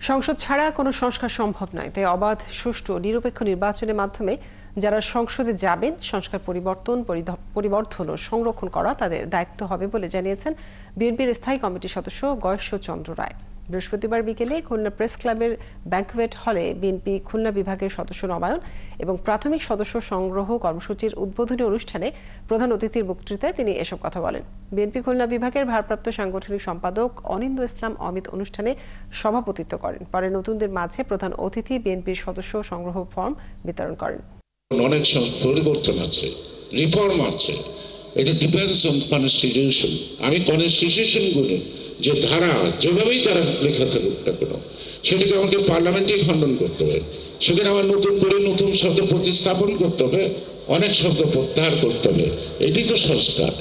সংসদ ছাড়া কোনো সংস্কার সম্ভব নয়, তাই অবাধ, সুষ্ঠু, নিরপেক্ষ নির্বাচনের মাধ্যমে যারা সংসদে যাবেন সংস্কার পরিবর্তন ও সংরক্ষণ করা তাদের দায়িত্ব হবে বলে জানিয়েছেন বিএনপির স্থায়ী কমিটির সদস্য গয়েশ্বরচন্দ্র রায়। বৃহস্পতিবার বিকেলে খুলনা প্রেস ক্লাবের ব্যাংকুয়েট হলে বিএনপি খুলনা বিভাগের সদস্য নবায়ন এবং প্রাথমিক সদস্য সংগ্রহ কর্মসূচির উদ্বোধনী অনুষ্ঠানে প্রধান অতিথির বক্তৃতায় তিনি এসব কথা বলেন। বিএনপি খুলনা বিভাগের ভারপ্রাপ্ত সাংগঠনিক সম্পাদক অনিন্দ্য ইসলাম অমিত অনুষ্ঠানে সভাপতিত্ব করেন। পরে নতুনদের মাঝে প্রধান অতিথি বিএনপির সদস্য সংগ্রহ ফর্ম বিতরণ করেন। অনেক পরিবর্তন আছে, রিফর্ম আছে, এটা ডিপেন্ডস অন কনস্টিটিউশন। আমি কনস্টিটিউশনগুলো যে ধারা যেভাবেই তারা লেখা থাকুক না কেন সেটাকে আমাকে পার্লামেন্টেই খণ্ডন করতে হবে। সেখানে আমার নতুন করে নতুন শব্দ প্রতিস্থাপন করতে হবে, অনেক শব্দ প্রত্যাহার করতে হবে। এটি তো সংস্কার।